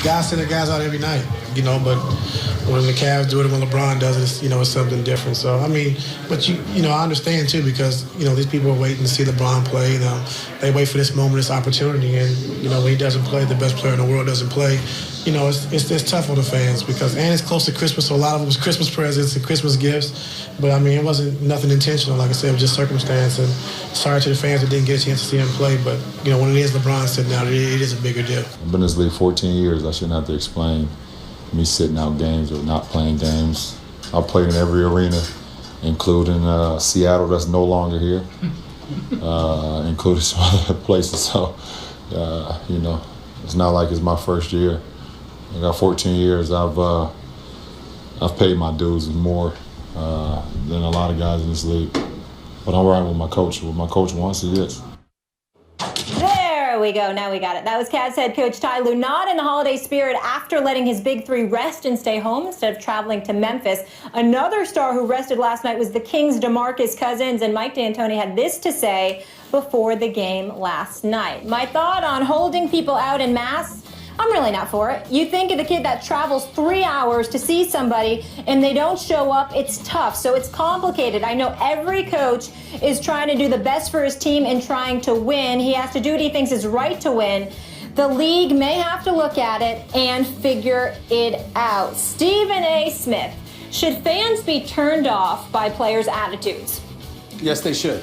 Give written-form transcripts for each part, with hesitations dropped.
guys send their guys out every night, but when the Cavs do it, when LeBron does it, it's something different. So, I mean, but I understand too, because, these people are waiting to see LeBron play. They wait for this moment, this opportunity. And, when he doesn't play, the best player in the world doesn't play, it's tough on the fans and it's close to Christmas. So a lot of it was Christmas presents and Christmas gifts. But, I mean, it wasn't nothing intentional. Like I said, it was just circumstance. And sorry to the fans that didn't get a chance to see him play. But, when it is LeBron sitting out, it is a bigger deal. I've been in this league 14 years. I shouldn't have to explain me sitting out games or not playing games. I've played in every arena, including Seattle, that's no longer here, including some other places. So, it's not like it's my first year. I got 14 years. I've paid my dues and more than a lot of guys in this league. But I'm right with my coach. What my coach wants, he gets. There we go. Now we got it. That was Cavs head coach Tyronn Lue, not in the holiday spirit after letting his big three rest and stay home instead of traveling to Memphis. Another star who rested last night was the Kings' DeMarcus Cousins, and Mike D'Antoni had this to say before the game last night. My thought on holding people out en masse? I'm really not for it. You think of the kid that travels 3 hours to see somebody and they don't show up, it's tough. So it's complicated. I know every coach is trying to do the best for his team and trying to win. He has to do what he thinks is right to win. The league may have to look at it and figure it out. Stephen A. Smith, should fans be turned off by players' attitudes? Yes, they should.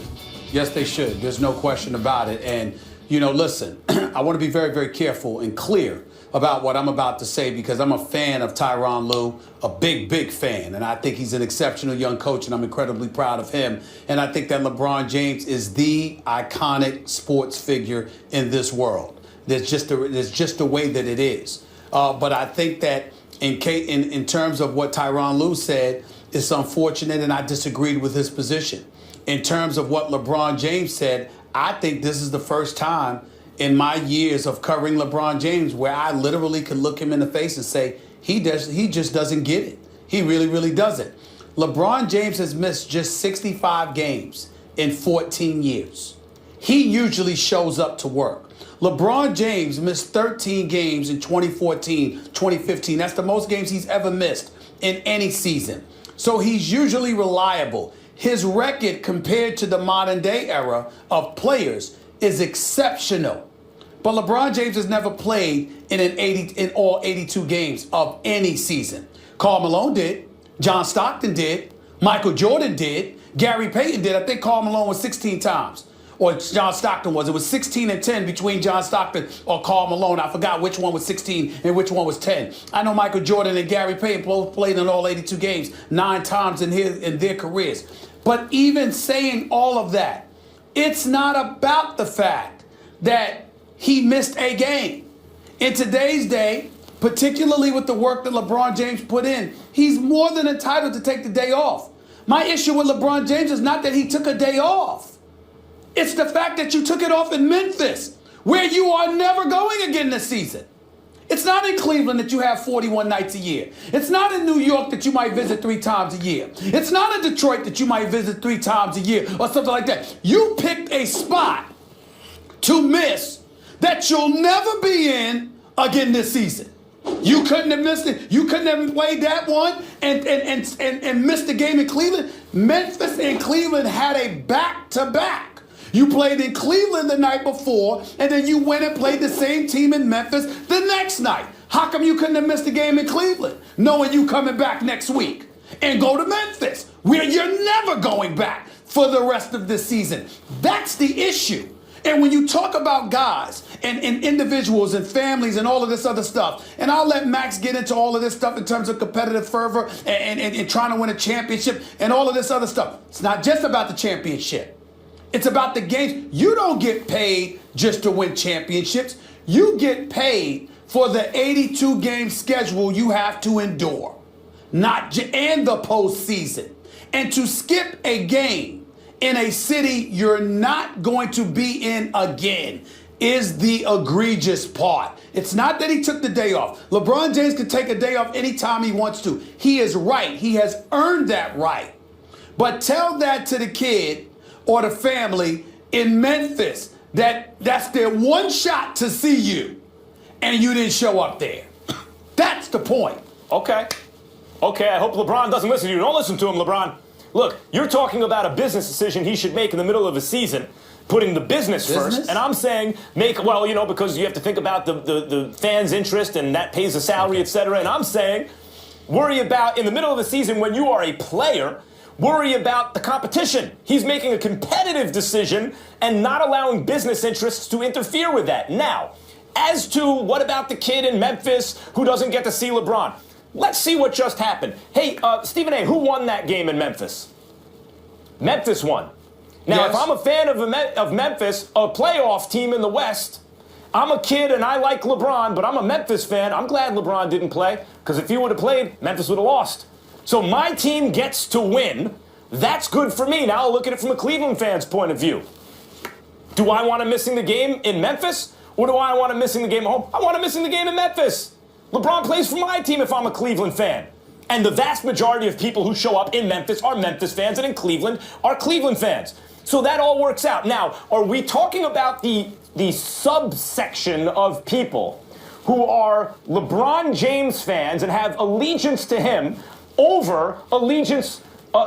Yes, they should. There's no question about it. And listen, I want to be very, very careful and clear about what I'm about to say, because I'm a fan of Tyronn Lue, a big, big fan. And I think he's an exceptional young coach, and I'm incredibly proud of him. And I think that LeBron James is the iconic sports figure in this world. There's just the way that it is. But I think that in terms of what Tyronn Lue said, it's unfortunate, and I disagreed with his position. In terms of what LeBron James said, I think this is the first time in my years of covering LeBron James where I literally could look him in the face and say, he just doesn't get it. He really, really doesn't. LeBron James has missed just 65 games in 14 years. He usually shows up to work. LeBron James missed 13 games in 2014, 2015. That's the most games he's ever missed in any season. So he's usually reliable. His record compared to the modern day era of players is exceptional. But LeBron James has never played in all 82 games of any season. Karl Malone did. John Stockton did. Michael Jordan did. Gary Payton did. I think Karl Malone was 16 times. Or John Stockton was. It was 16 and 10 between John Stockton or Karl Malone. I forgot which one was 16 and which one was 10. I know Michael Jordan and Gary Payton both played in all 82 games 9 times in their careers. But even saying all of that, it's not about the fact that he missed a game. In today's day, particularly with the work that LeBron James put in, he's more than entitled to take the day off. My issue with LeBron James is not that he took a day off. It's the fact that you took it off in Memphis, where you are never going again this season. It's not in Cleveland that you have 41 nights a year. It's not in New York that you might visit 3 times a year. It's not in Detroit that you might visit 3 times a year or something like that. You picked a spot to miss that you'll never be in again this season. You couldn't have missed it. You couldn't have played that one and missed the game in Cleveland. Memphis and Cleveland had a back-to-back. You played in Cleveland the night before, and then you went and played the same team in Memphis the next night. How come you couldn't have missed the game in Cleveland, knowing you coming back next week, and go to Memphis, where you're never going back for the rest of this season? That's the issue. And when you talk about guys and individuals and families and all of this other stuff, and I'll let Max get into all of this stuff in terms of competitive fervor and trying to win a championship and all of this other stuff. It's not just about the championship. It's about the games. You don't get paid just to win championships. You get paid for the 82-game schedule you have to endure, and the postseason. And to skip a game in a city you're not going to be in again is the egregious part. It's not that he took the day off. LeBron James can take a day off anytime he wants to. He is right. He has earned that right. But tell that to the kid or the family in Memphis that's their one shot to see you, and you didn't show up there. That's the point. Okay. Okay, I hope LeBron doesn't listen to you. Don't listen to him, LeBron. Look, you're talking about a business decision he should make in the middle of a season, putting the business first. And I'm saying because you have to think about the fans' interest and that pays a salary, et cetera. And I'm saying worry about, in the middle of the season when you are a player, worry about the competition. He's making a competitive decision and not allowing business interests to interfere with that. Now, as to what about the kid in Memphis who doesn't get to see LeBron? Let's see what just happened. Hey, Stephen A., who won that game in Memphis? Memphis won. Now, if I'm a fan of Memphis, a playoff team in the West, I'm a kid and I like LeBron, but I'm a Memphis fan. I'm glad LeBron didn't play, because if he would have played, Memphis would have lost. So my team gets to win. That's good for me. Now I'll look at it from a Cleveland fan's point of view. Do I want him missing the game in Memphis, or do I want him missing the game at home? I want him missing the game in Memphis. LeBron plays for my team if I'm a Cleveland fan. And the vast majority of people who show up in Memphis are Memphis fans, and in Cleveland are Cleveland fans. So that all works out. Now, are we talking about the subsection of people who are LeBron James fans and have allegiance to him over allegiance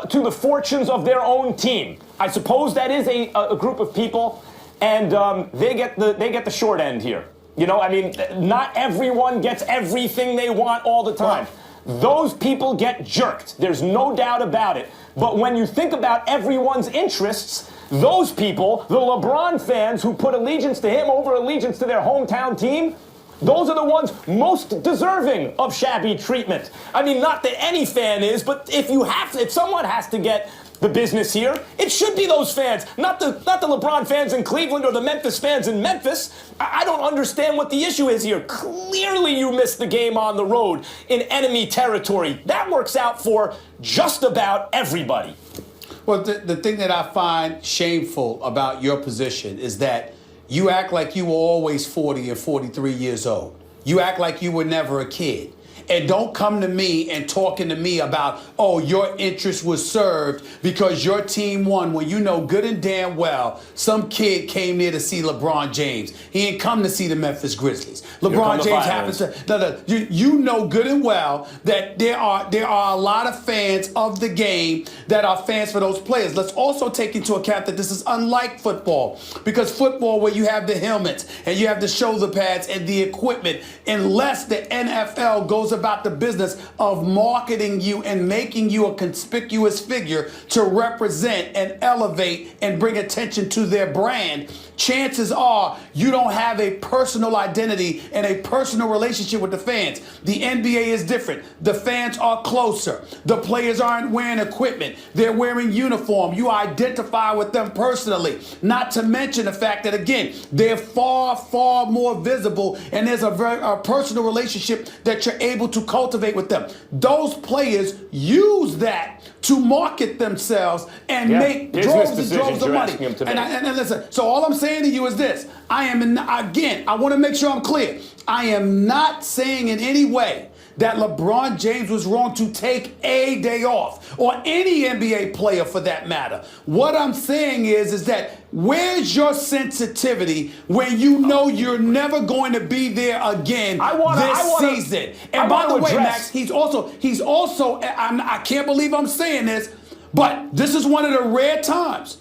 to the fortunes of their own team? I suppose that is a group of people, and they get the short end here. You know, I mean, not everyone gets everything they want all the time. Those people get jerked. There's no doubt about it. But when you think about everyone's interests, those people, the LeBron fans who put allegiance to him over allegiance to their hometown team, those are the ones most deserving of shabby treatment. I mean, not that any fan is, but if someone has to get the business here, it should be those fans, not the LeBron fans in Cleveland or the Memphis fans in Memphis. I don't understand what the issue is here. Clearly you missed the game on the road in enemy territory. That works out for just about everybody. Well, the thing that I find shameful about your position is that you act like you were always 40 and 43 years old. You act like you were never a kid. And don't come to me and talking to me about, oh, your interest was served because your team won, when you know good and damn well some kid came there to see LeBron James. He didn't come to see the Memphis Grizzlies. LeBron James happens to... You know good and well that there are a lot of fans of the game that are fans for those players. Let's also take into account that this is unlike football, because football, where you have the helmets and you have the shoulder pads and the equipment, unless the NFL goes about the business of marketing you and making you a conspicuous figure to represent and elevate and bring attention to their brand, chances are you don't have a personal identity and a personal relationship with the fans. The NBA is different. The fans are closer. The players aren't wearing equipment. They're wearing uniform. You identify with them personally. Not to mention the fact that, again, they're far, far more visible, and there's a personal relationship that you're able to cultivate with them. Those players use that to market themselves and make droves and droves of money. And listen, so all I'm saying to you is this. I want to make sure I'm clear. I am not saying in any way that LeBron James was wrong to take a day off, or any NBA player for that matter. What I'm saying is that where's your sensitivity when you know you're never going to be there again this season? And by the way, Max, he's also, I can't believe I'm saying this, but this is one of the rare times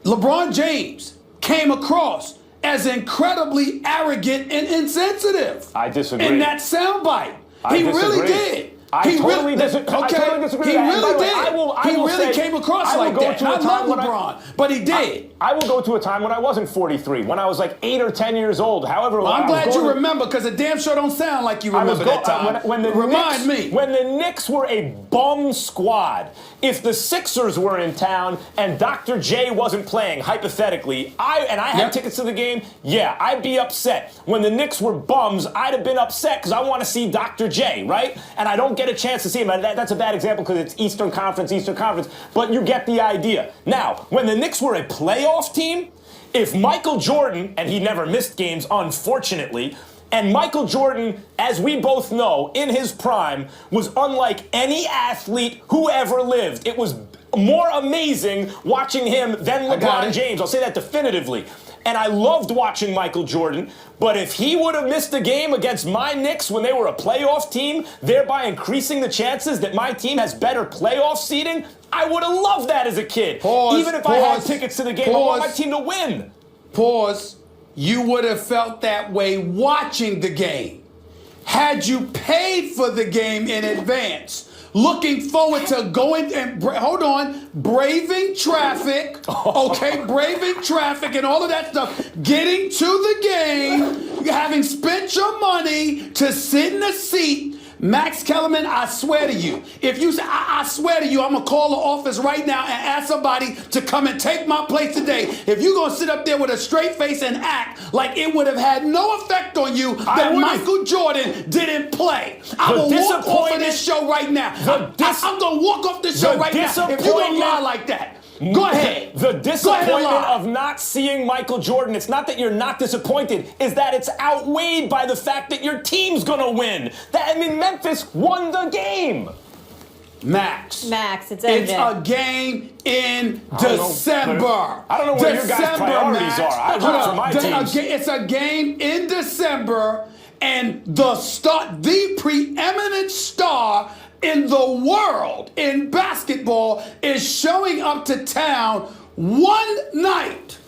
LeBron James came across as incredibly arrogant and insensitive. I disagree. In that soundbite. He really did. I totally disagree. He really did. He really came across like that. I love LeBron, but he did. I will go to a time when I wasn't 43, when I was like 8 or 10 years old. However, well, I'm glad you remember, because it damn sure don't sound like you remember that time. When the Knicks were a bum squad, if the Sixers were in town and Dr. J wasn't playing, hypothetically, I had tickets to the game, I'd be upset. When the Knicks were bums, I'd have been upset because I want to see Dr. J, right? And I don't get a chance to see him. That's a bad example because it's Eastern Conference, but you get the idea. Now, when the Knicks were a playoff team, if Michael Jordan, and he never missed games, unfortunately, and Michael Jordan, as we both know, in his prime, was unlike any athlete who ever lived. It was more amazing watching him than LeBron James. I'll say that definitively. And I loved watching Michael Jordan, but if he would have missed a game against my Knicks when they were a playoff team, thereby increasing the chances that my team has better playoff seeding, I would have loved that as a kid. Even if I had tickets to the game, I want my team to win. You would have felt that way watching the game. Had you paid for the game in advance, looking forward to going and braving traffic, braving traffic and all of that stuff, getting to the game, having spent your money to sit in the seat. Max Kellerman, I swear to you, if you say, I swear to you, I'm going to call the office right now and ask somebody to come and take my place today. If you're going to sit up there with a straight face and act like it would have had no effect on you that Michael Jordan didn't play, I will walk off of this show right now. I'm going to walk off this show right now if you're going to lie like that. Go ahead. The disappointment of not seeing Michael Jordan, it's not that you're not disappointed, is that it's outweighed by the fact that your team's going to win. Memphis won the game. Max, it's a game in December. I don't know where your guys' priorities are. I root for my teams. It's a game in December, and the preeminent star in the world in basketball is showing up to town one night.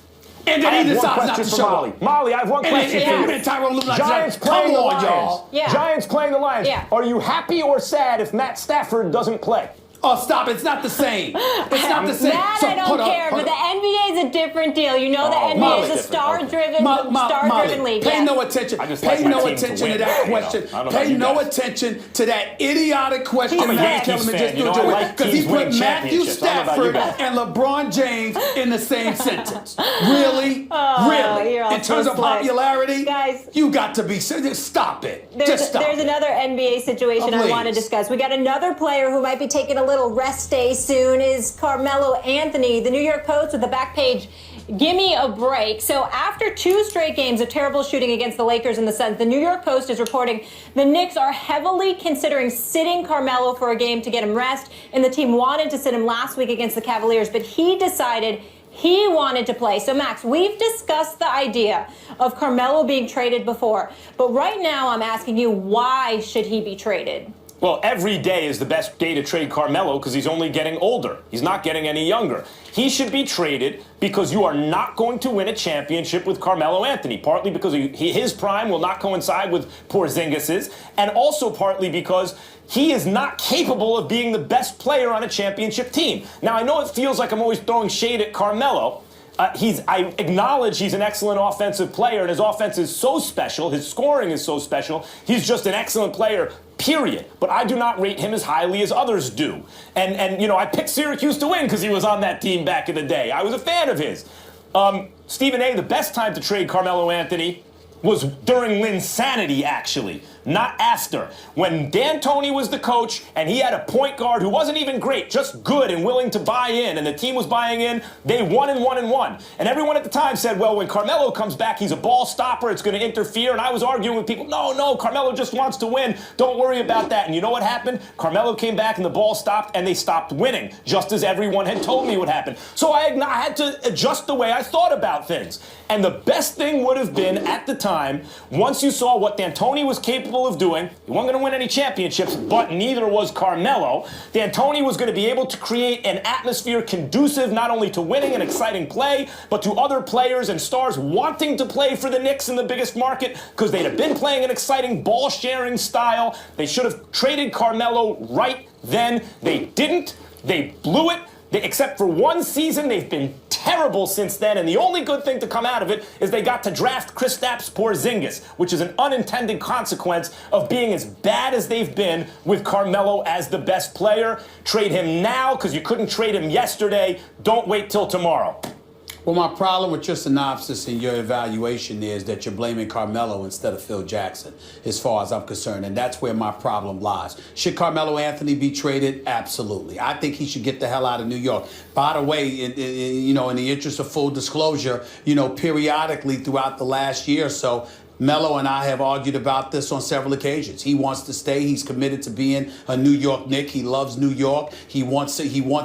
And then he decides not to show up. Molly, I have one question for you. Tyronn Lue Giants playing the Lions. y'all. Yeah. Giants playing the Lions. Yeah. Are you happy or sad if Matt Stafford doesn't play? Oh, stop. It's not the same. It's not the same. That I don't care, but the NBA is a different deal. You know the NBA is a star-driven league. Pay no attention. Pay no attention to that question. Pay no attention to that idiotic question Matt Kellerman just threw to it. Because he put Matthew Stafford and LeBron James in the same sentence. Really? Really? In terms of popularity? Guys, you got to be serious. Stop it. Just stop. There's another NBA situation I want to discuss. We got another player who might be taking a little rest day soon is Carmelo Anthony. The New York Post with the back page, gimme a break. So after 2 straight games of terrible shooting against the Lakers and the Suns, the New York Post is reporting the Knicks are heavily considering sitting Carmelo for a game to get him rest, and the team wanted to sit him last week against the Cavaliers, but he decided he wanted to play. So, Max, we've discussed the idea of Carmelo being traded before, but right now I'm asking you, why should he be traded? Well, every day is the best day to trade Carmelo because he's only getting older. He's not getting any younger. He should be traded because you are not going to win a championship with Carmelo Anthony, partly because his prime will not coincide with Porzingis's, and also partly because he is not capable of being the best player on a championship team. Now, I know it feels like I'm always throwing shade at Carmelo. I acknowledge he's an excellent offensive player, and his offense is so special. His scoring is so special. He's just an excellent player, period. But I do not rate him as highly as others do. And I picked Syracuse to win because he was on that team back in the day. I was a fan of his. Stephen A., the best time to trade Carmelo Anthony was during Linsanity, actually, not after. When D'Antoni was the coach and he had a point guard who wasn't even great, just good and willing to buy in, and the team was buying in, they won and won and won. And everyone at the time said, well, when Carmelo comes back, he's a ball stopper, it's going to interfere. And I was arguing with people, no, Carmelo just wants to win. Don't worry about that. And you know what happened? Carmelo came back and the ball stopped and they stopped winning, just as everyone had told me would happen. So I had to adjust the way I thought about things. And the best thing would have been, at the time, once you saw what D'Antoni was capable of doing, he wasn't going to win any championships, but neither was Carmelo. D'Antoni was going to be able to create an atmosphere conducive not only to winning and exciting play, but to other players and stars wanting to play for the Knicks in the biggest market because they'd have been playing an exciting ball-sharing style. They should have traded Carmelo right then. They didn't. They blew it. Except for one season, they've been terrible since then, and the only good thing to come out of it is they got to draft Kristaps Porzingis, which is an unintended consequence of being as bad as they've been with Carmelo as the best player. Trade him now because you couldn't trade him yesterday. Don't wait till tomorrow. Well, my problem with your synopsis and your evaluation is that you're blaming Carmelo instead of Phil Jackson, as far as I'm concerned, and that's where my problem lies. Should Carmelo Anthony be traded? Absolutely. I think he should get the hell out of New York. By the way, in the interest of full disclosure, periodically throughout the last year or so, Melo and I have argued about this on several occasions. He wants to stay. He's committed to being a New York Knick. He loves New York. He wants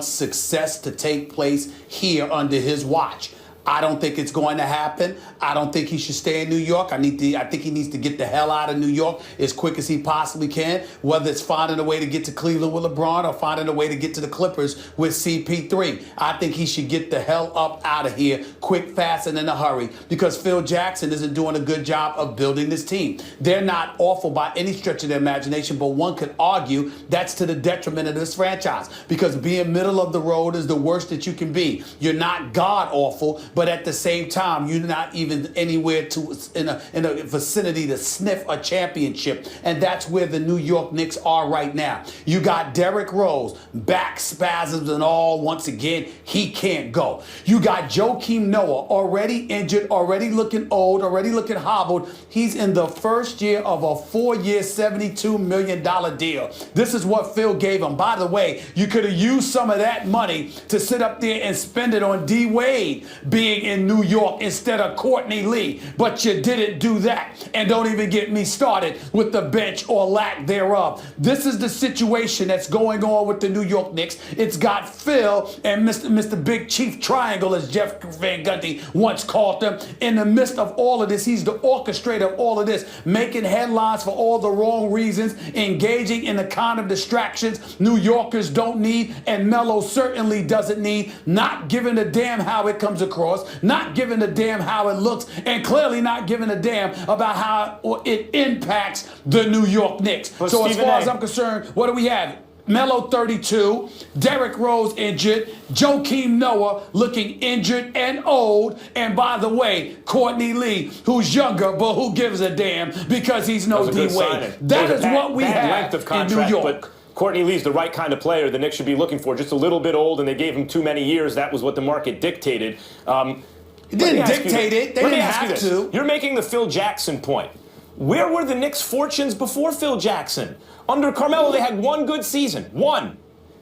success to take place here under his watch. I don't think it's going to happen. I don't think he should stay in New York. I think he needs to get the hell out of New York as quick as he possibly can, whether it's finding a way to get to Cleveland with LeBron or finding a way to get to the Clippers with CP3. I think he should get the hell up out of here quick, fast, and in a hurry, because Phil Jackson isn't doing a good job of building this team. They're not awful by any stretch of the imagination, but one could argue that's to the detriment of this franchise, because being middle of the road is the worst that you can be. You're not god awful, but at the same time, you're not even anywhere in a vicinity to sniff a championship. And that's where the New York Knicks are right now. You got Derrick Rose, back spasms and all. Once again, he can't go. You got Joakim Noah, already injured, already looking old, already looking hobbled. He's in the first year of a 4-year, $72 million deal. This is what Phil gave him. By the way, you could have used some of that money to sit up there and spend it on D. Wade being in New York instead of Courtney Lee, but you didn't do that. And don't even get me started with the bench or lack thereof. This is the situation that's going on with the New York Knicks. It's got Phil and Mr. Big Chief Triangle, as Jeff Van Gundy once called him. In the midst of all of this, he's the orchestrator of all of this, making headlines for all the wrong reasons, engaging in the kind of distractions New Yorkers don't need, and Melo certainly doesn't need, not giving a damn how it comes across, not giving a damn how it looks, and clearly not giving a damn about how it impacts the New York Knicks. But so Stephen as far as A. I'm concerned, what do we have? Melo 32, Derrick Rose injured, Joakim Noah looking injured and old, and by the way, Courtney Lee, who's younger, but who gives a damn because he's no D Wade. That is what we have in New York. But Courtney Lee's the right kind of player the Knicks should be looking for. Just a little bit old, and they gave him too many years. That was what the market dictated. It didn't dictate it. They didn't have to. You're making the Phil Jackson point. Where were the Knicks' fortunes before Phil Jackson? Under Carmelo, they had one good season. One.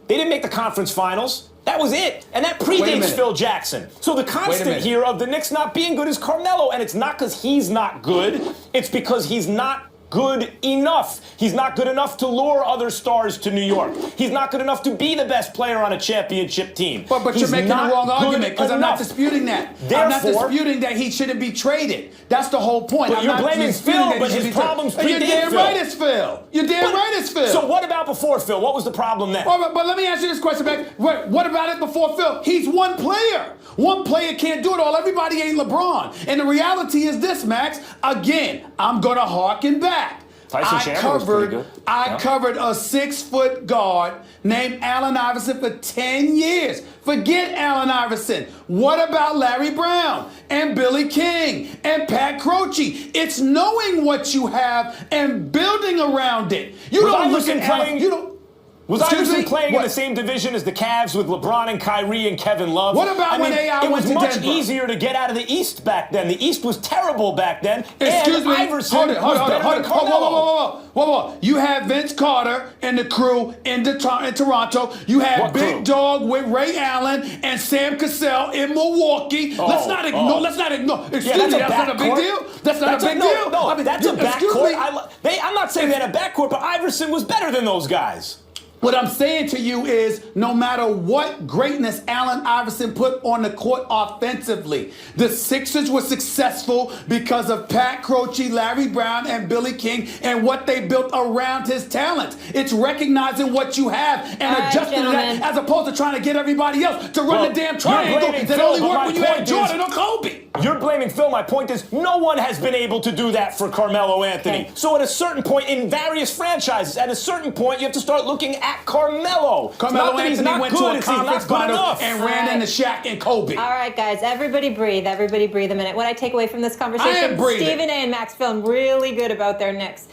They didn't make the conference finals. That was it. And that predates Phil Jackson. So the constant here of the Knicks not being good is Carmelo. And it's not because he's not good. It's because he's not good enough. He's not good enough to lure other stars to New York. He's not good enough to be the best player on a championship team. But you're making the wrong argument, because I'm not disputing that. I'm not disputing that he shouldn't be traded. That's the whole point. But you're blaming Phil, but his problems predate Phil. You're damn right it's Phil. You're damn right it's Phil. So what about before Phil? What was the problem then? But let me ask you this question back. What about it before Phil? He's one player. One player can't do it all. Everybody ain't LeBron. And the reality is this, Max. Again, I'm going to harken back. I covered a 6-foot guard named Allen Iverson for 10 years. Forget Allen Iverson. What about Larry Brown and Billy King and Pat Croce? It's knowing what you have and building around it. You don't look at Allen. You don't. Was Iverson playing in the same division as the Cavs with LeBron and Kyrie and Kevin Love? What about when AI went to Denver? It was much easier to get out of the East back then. The East was terrible back then. Excuse me. Iverson was better than Carmelo. Whoa. You had Vince Carter and the crew in Toronto. You had Big Dog with Ray Allen and Sam Cassell in Milwaukee. Let's not ignore. Excuse me, that's not a big deal? That's not a big deal? No, that's a backcourt. I'm not saying they had a backcourt, but Iverson was better than those guys. What I'm saying to you is, no matter what greatness Allen Iverson put on the court offensively, the Sixers were successful because of Pat Croce, Larry Brown, and Billy King, and what they built around his talent. It's recognizing what you have and adjusting to that, as opposed to trying to get everybody else to run the damn triangle that only worked when you had Jordan or Kobe. You're blaming Phil. My point is, no one has been able to do that for Carmelo Anthony. Okay. So at a certain point in various franchises, at a certain point, you have to start looking at Carmelo. Carmelo Anthony went to a conference final and ran into Shaq and Kobe. All right, guys, everybody breathe. Everybody breathe a minute. What I take away from this conversation, I am breathing. Stephen A. and Max feeling really good about their Knicks.